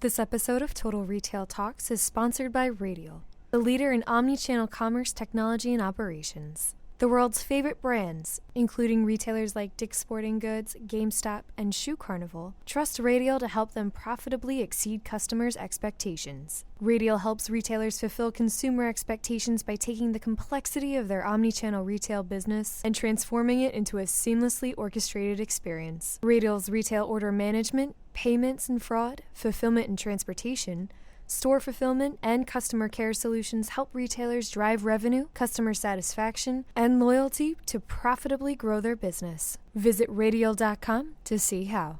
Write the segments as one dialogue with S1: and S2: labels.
S1: This episode of Total Retail Talks is sponsored by Radial, the leader in omnichannel commerce technology and operations. The world's favorite brands, including retailers like Dick's Sporting Goods, GameStop, and Shoe Carnival, trust Radial to help them profitably exceed customers' expectations. Radial helps retailers fulfill consumer expectations by taking the complexity of their omnichannel retail business and transforming it into a seamlessly orchestrated experience. Radial's retail order management, payments and fraud, fulfillment and transportation, store fulfillment, and customer care solutions help retailers drive revenue, customer satisfaction, and loyalty to profitably grow their business. Visit radial.com to see how.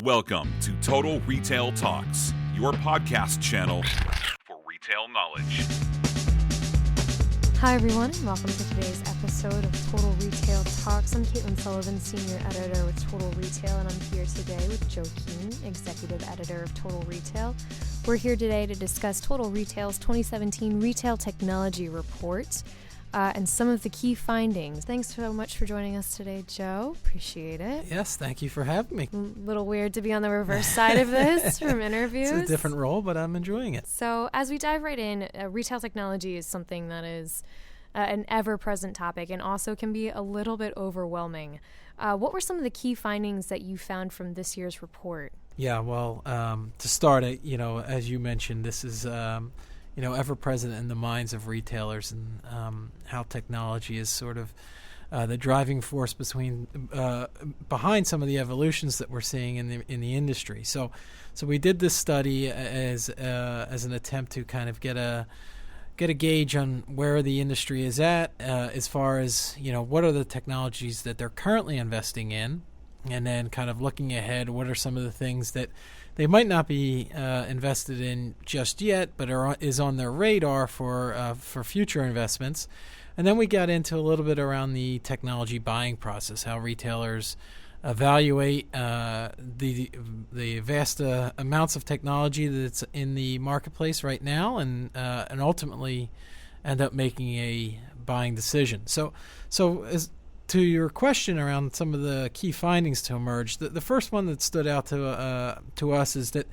S2: Welcome to Total Retail Talks, your podcast channel for retail knowledge.
S1: Hi everyone, and welcome to today's episode of Total Retail Talks. I'm Caitlin Sullivan, Senior Editor with Total Retail, and I'm here today with Joe Keenan, Executive Editor of Total Retail. We're here today to discuss Total Retail's 2017 Retail Technology Report and some of the key findings. Thanks so much for joining us today, Joe. Appreciate it.
S3: Yes, thank you for having me.
S1: A little weird to be on the reverse side of this from interviews.
S3: It's a different role, but I'm enjoying it.
S1: So as we dive right in, retail technology is something that is an ever-present topic and also can be a little bit overwhelming. What were some of the key findings that you found from this year's report?
S3: Yeah, well, to start, as you mentioned, this is ever present in the minds of retailers, and how technology is sort of the driving force behind some of the evolutions that we're seeing in the industry. So we did this study as an attempt to kind of get a gauge on where the industry is at, as far as what are the technologies that they're currently investing in, and then kind of looking ahead, what are some of the things that they might not be invested in just yet, but is on their radar for future investments. And then we got into a little bit around the technology buying process, how retailers evaluate the vast amounts of technology that's in the marketplace right now, and ultimately end up making a buying decision. So as to your question around some of the key findings to emerge, the first one that stood out to us is that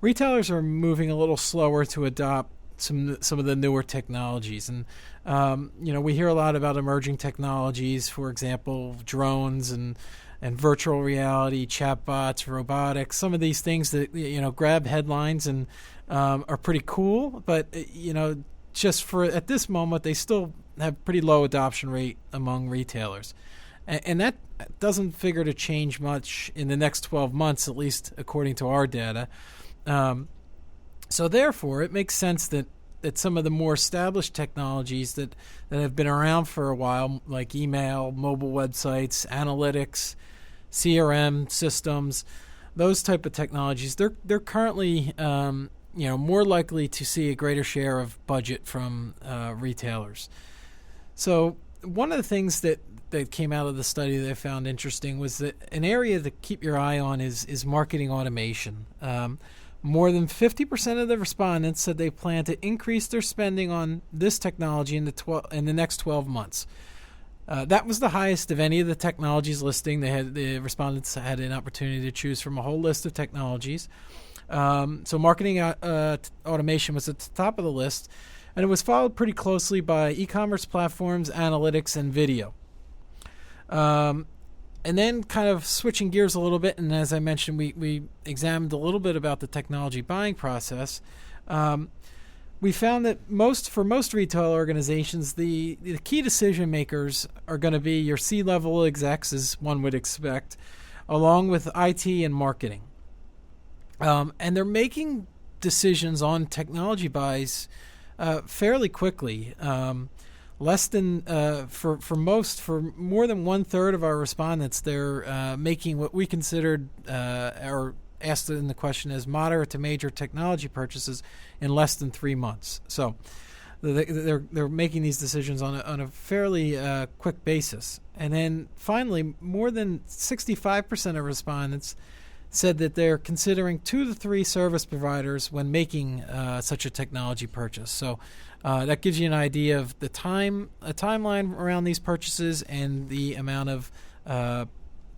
S3: retailers are moving a little slower to adopt some of the newer technologies. And we hear a lot about emerging technologies, for example, drones and virtual reality, chatbots, robotics, some of these things that grab headlines and are pretty cool, but just for at this moment they still have pretty low adoption rate among retailers. And that doesn't figure to change much in the next 12 months, at least according to our data. So therefore, it makes sense that some of the more established technologies that have been around for a while, like email, mobile websites, analytics, CRM systems, those type of technologies, they're currently more likely to see a greater share of budget from retailers. So one of the things that came out of the study that I found interesting was that an area to keep your eye on is marketing automation. More than 50% of the respondents said they plan to increase their spending on this technology in the next 12 months. That was the highest of any of the technologies listing. The respondents had an opportunity to choose from a whole list of technologies. So marketing automation was at the top of the list, and it was followed pretty closely by e-commerce platforms, analytics, and video. And then kind of switching gears a little bit, and as I mentioned, we examined a little bit about the technology buying process. We found that for most retail organizations, the key decision makers are going to be your C-level execs, as one would expect, along with IT and marketing. And they're making decisions on technology buys fairly quickly. Less than for more than 1/3 of our respondents, they're making what we considered or asked in the question as moderate to major technology purchases in less than 3 months. So they're making these decisions on a fairly quick basis. And then finally, more than 65% of respondents said that they're considering 2 to 3 service providers when making such a technology purchase. So that gives you an idea of a timeline around these purchases and the amount of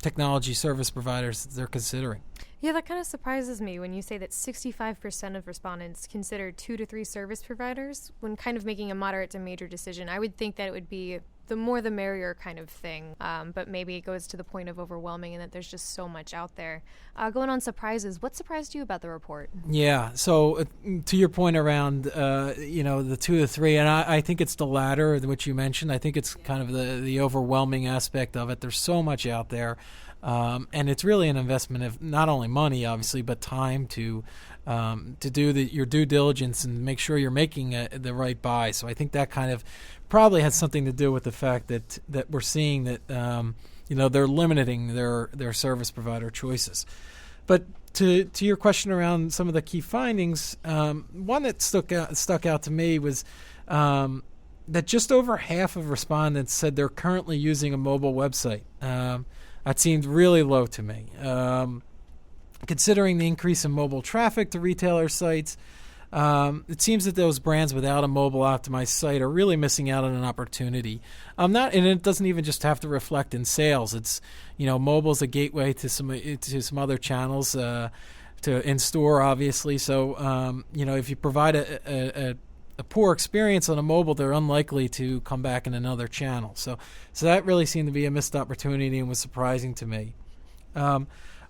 S3: technology service providers that they're considering.
S1: Yeah, that kind of surprises me when you say that 65% of respondents consider 2 to 3 service providers when kind of making a moderate to major decision. I would think that it would be the more the merrier kind of thing, but maybe it goes to the point of overwhelming and that there's just so much out there. Going on surprises, what surprised you about the report?
S3: Yeah, so to your point around, the 2 to 3, and I think it's the latter, which you mentioned. I think it's kind of the overwhelming aspect of it. There's so much out there. And it's really an investment of not only money, obviously, but time to do your due diligence and make sure you're making the right buy. So I think that kind of probably has something to do with the fact that we're seeing that they're limiting their service provider choices. But to your question around some of the key findings, one that stuck out to me was that just over half of respondents said they're currently using a mobile website. That seemed really low to me. Considering the increase in mobile traffic to retailer sites, it seems that those brands without a mobile optimized site are really missing out on an opportunity. And it doesn't even just have to reflect in sales. It's mobile is a gateway to some other channels, to in store, obviously. So if you provide a poor experience on a mobile, they're unlikely to come back in another channel. So that really seemed to be a missed opportunity and was surprising to me.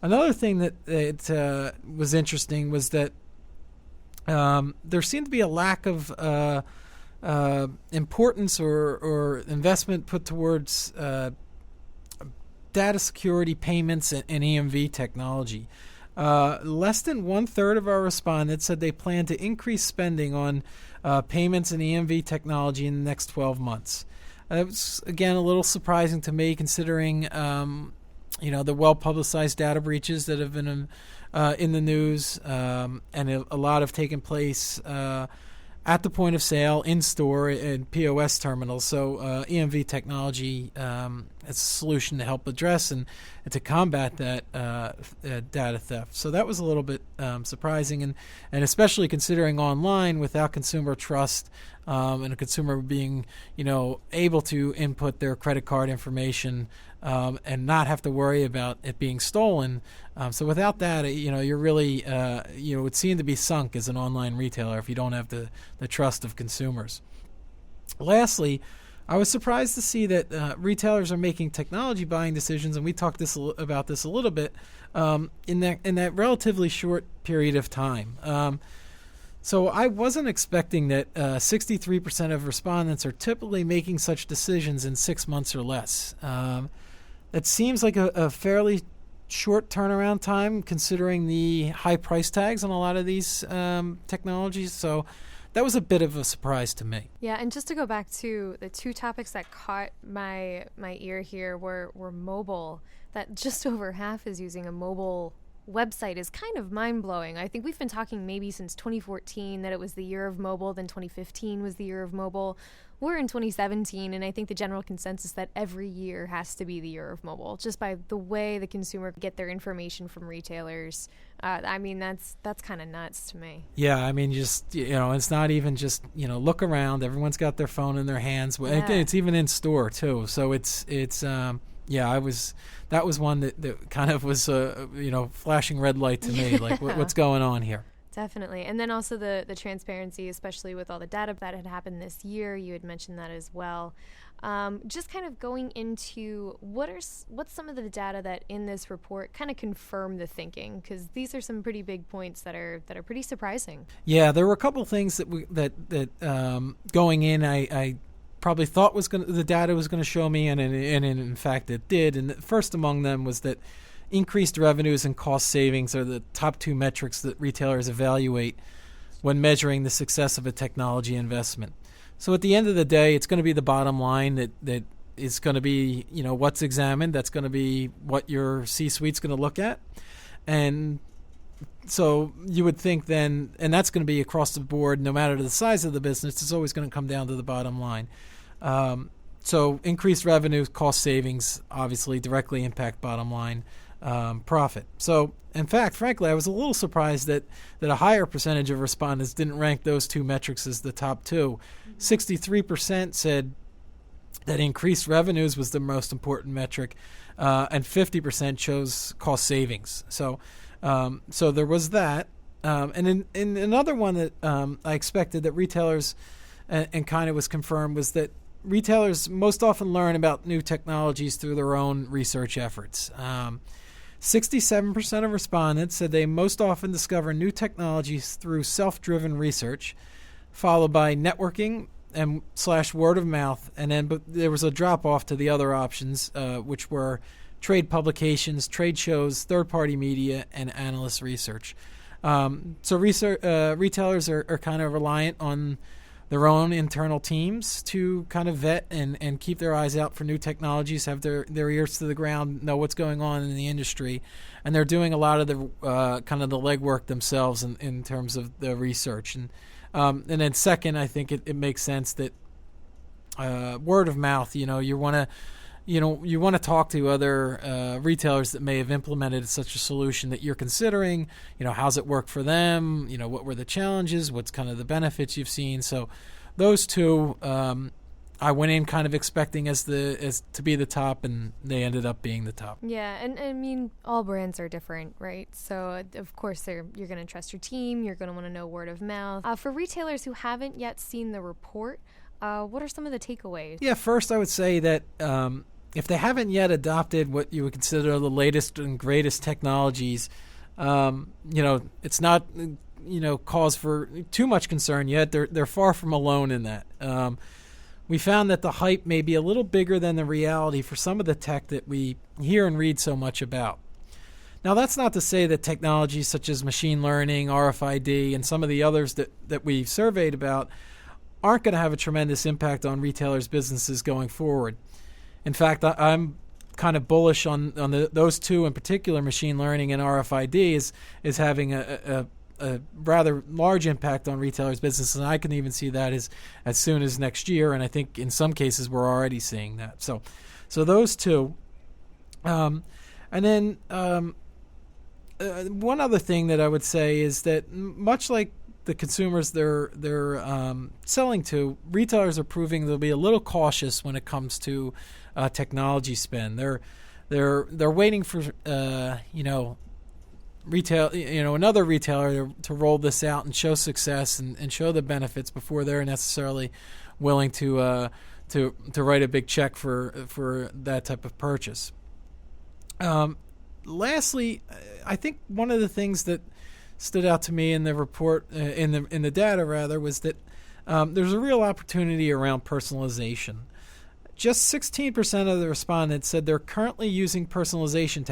S3: Another thing that was interesting was that there seemed to be a lack of importance or investment put towards data security, payments, and EMV technology. Less than 1/3 of our respondents said they plan to increase spending on payments and EMV technology in the next 12 months. It was, again, a little surprising to me considering, the well-publicized data breaches that have been in the news, and a lot have taken place at the point of sale, in store, and POS terminals. So EMV technology is a solution to help address and to combat that data theft. So that was a little bit surprising, and especially considering online without consumer trust and a consumer being able to input their credit card information and not have to worry about it being stolen. So without that, you're really, it would seem to be sunk as an online retailer if you don't have the trust of consumers. Lastly, I was surprised to see that retailers are making technology buying decisions, and we talked about this a little bit, in that relatively short period of time. So I wasn't expecting that 63% of respondents are typically making such decisions in 6 months or less. That seems like a fairly short turnaround time considering the high price tags on a lot of these technologies. So that was a bit of a surprise to me.
S1: Yeah, and just to go back to the two topics that caught my ear here were mobile. That just over half is using a mobile website is kind of mind-blowing. I think we've been talking maybe since 2014 that it was the year of mobile, then 2015 was the year of mobile. We're in 2017, and I think the general consensus that every year has to be the year of mobile, just by the way the consumer get their information from retailers. That's kind of nuts to me.
S3: Yeah, I mean, just, it's not even just, look around. Everyone's got their phone in their hands.
S1: Yeah.
S3: It's even in store, too. So that was one that kind of was flashing red light to me, like what's going on here.
S1: Definitely. And then also the transparency, especially with all the data that had happened this year. You had mentioned that as well. Just kind of going into what's some of the data that in this report kind of confirm the thinking, because these are some pretty big points that are pretty surprising. Yeah,
S3: there were a couple things that going in I probably thought the data was going to show me, and in fact it did. And the first among them was that increased revenues and cost savings are the top two metrics that retailers evaluate when measuring the success of a technology investment. So at the end of the day, it's going to be the bottom line that is going to be, what's examined. That's going to be what your C-suite's going to look at. And so you would think then, and that's going to be across the board, no matter the size of the business, it's always going to come down to the bottom line. So increased revenue, cost savings, obviously directly impact bottom line profit. So, in fact, frankly, I was a little surprised that a higher percentage of respondents didn't rank those two metrics as the top two. 63% said that increased revenues was the most important metric, and 50% chose cost savings. So, So there was that. And in another one that I expected that retailers, and kind of was confirmed, was that retailers most often learn about new technologies through their own research efforts. 67% of respondents said they most often discover new technologies through self-driven research, followed by networking and / word of mouth, and then but there was a drop off to the other options, which were trade publications, trade shows, third-party media, and analyst research. So retailers are kind of reliant on their own internal teams to kind of vet and keep their eyes out for new technologies, have their ears to the ground, know what's going on in the industry, and they're doing a lot of the kind of the legwork themselves in terms of the research. And then second, I think it makes sense that word of mouth. You want to talk to other retailers that may have implemented such a solution that you're considering. How's it work for them? What were the challenges? What's kind of the benefits you've seen? So those two, I went in kind of expecting as to be the top, and they ended up being the top.
S1: Yeah, and I mean, all brands are different, right? So of course you're going to trust your team. You're going to want to know word of mouth. For retailers who haven't yet seen the report, what are some of the takeaways?
S3: Yeah, first I would say that if they haven't yet adopted what you would consider the latest and greatest technologies, it's not cause for too much concern yet. They're far from alone in that. We found that the hype may be a little bigger than the reality for some of the tech that we hear and read so much about. Now, that's not to say that technologies such as machine learning, RFID, and some of the others that we've surveyed about aren't going to have a tremendous impact on retailers' businesses going forward. In fact, I'm kind of bullish on those two in particular, machine learning and RFID, is having a rather large impact on retailers' businesses, and I can even see that as soon as next year, and I think in some cases we're already seeing that. So those two. And then one other thing that I would say is that much like the consumers they're selling to, retailers are proving they'll be a little cautious when it comes to technology spend. They're waiting for retail, another retailer to roll this out and show success and show the benefits before they're necessarily willing to write a big check for that type of purchase. Lastly, I think one of the things that stood out to me in the report, in the data rather, was that there's a real opportunity around personalization. Just 16% of the respondents said they're currently using personalization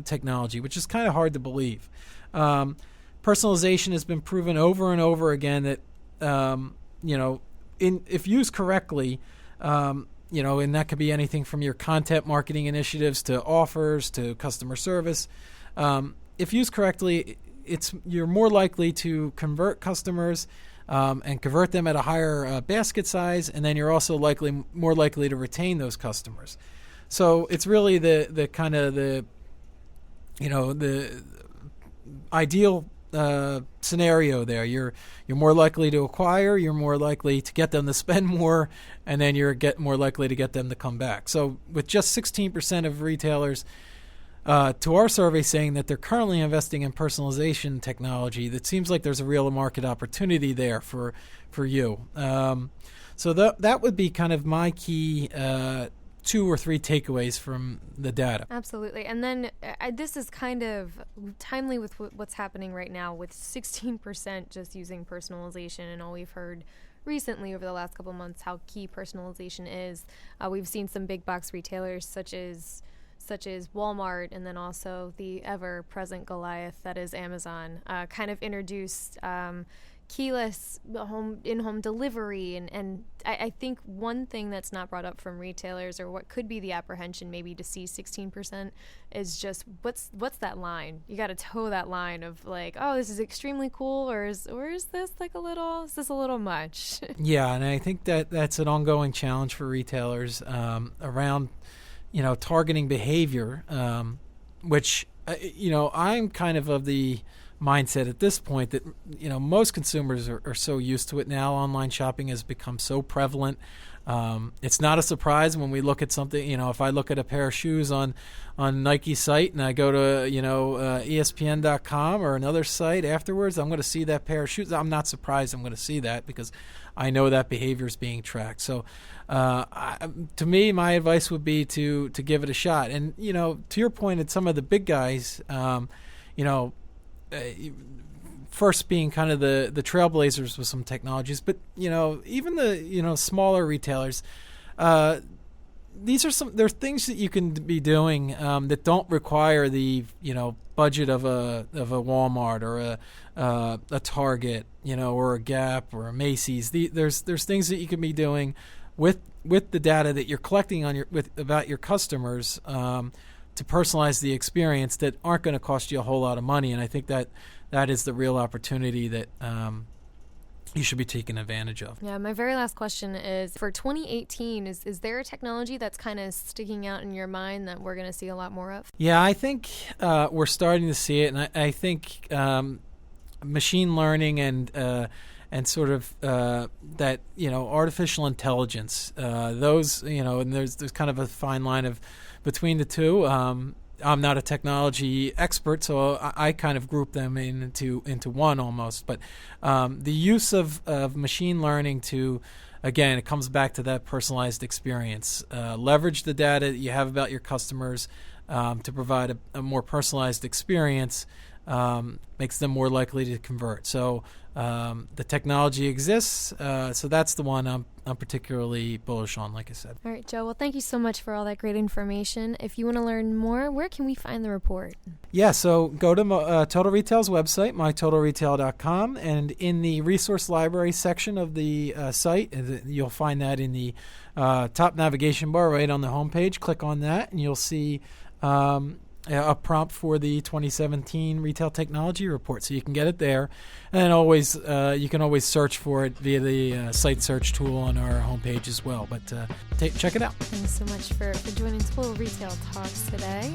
S3: technology, which is kind of hard to believe. Personalization has been proven over and over again that, if used correctly, and that could be anything from your content marketing initiatives to offers to customer service. If used correctly, you're more likely to convert customers and convert them at a higher basket size, and then you're also more likely to retain those customers. So it's really the kind of the ideal scenario there. You're more likely to acquire, you're more likely to get them to spend more, and then you're more likely to get them to come back. So with just 16% of retailers to our survey saying that they're currently investing in personalization technology, that seems like there's a real market opportunity there for you. So that would be kind of my key 2 or 3 takeaways from the data.
S1: Absolutely. And then this is kind of timely with what's happening right now with 16% just using personalization, and all we've heard recently over the last couple of months how key personalization is. We've seen some big box retailers such as Walmart, and then also the ever-present Goliath that is Amazon, kind of introduced keyless in-home delivery. And I think one thing that's not brought up from retailers, or what could be the apprehension maybe to see 16%, is just what's that line? You got to toe that line of like, oh, this is extremely cool, or is this like is this a little much? Yeah,
S3: and I think that's an ongoing challenge for retailers around targeting behavior, which, I'm kind of the mindset at this point that, most consumers are so used to it now. Online shopping has become so prevalent. It's not a surprise when we look at something, if I look at a pair of shoes on Nike's site and I go to, ESPN.com or another site afterwards, I'm going to see that pair of shoes. I'm not surprised I'm going to see that because I know that behavior is being tracked. So to me, my advice would be to give it a shot. And, to your point, at some of the big guys, first being kind of the trailblazers with some technologies, but even the smaller retailers, there are things that you can be doing that don't require the budget of a Walmart or a Target, or a Gap or a Macy's. There's things that you can be doing with the data that you're collecting about your customers to personalize the experience that aren't going to cost you a whole lot of money. And I think that is the real opportunity that you should be taking advantage of.
S1: Yeah, my very last question is, for 2018, is there a technology that's kind of sticking out in your mind that we're going to see a lot more of?
S3: Yeah, I think we're starting to see it, and I think machine learning and sort of that, artificial intelligence, those, and there's kind of a fine line of between the two. I'm not a technology expert, so I kind of group them into one almost. But the use of machine learning to, again, it comes back to that personalized experience. Leverage the data that you have about your customers to provide a more personalized experience, makes them more likely to convert. So the technology exists, so that's the one I'm particularly bullish on, like I said.
S1: All right, Joe. Well, thank you so much for all that great information. If you want to learn more, where can we find the report?
S3: Yeah, so go to Total Retail's website, mytotalretail.com, and in the resource library section of the site, you'll find that in the top navigation bar right on the homepage. Click on that, and you'll see a prompt for the 2017 Retail Technology Report, so you can get it there. And then always, you can always search for it via the site search tool on our homepage as well. But check it out.
S1: Thanks so much for joining Total Retail Talks today.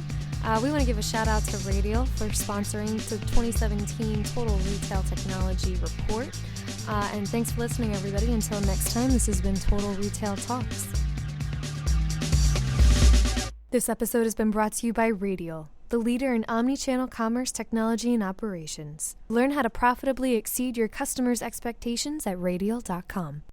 S1: We want to give a shout out to Radial for sponsoring the 2017 Total Retail Technology Report. And thanks for listening, everybody. Until next time, this has been Total Retail Talks. This episode has been brought to you by Radial, the leader in omnichannel commerce technology and operations. Learn how to profitably exceed your customers' expectations at radial.com.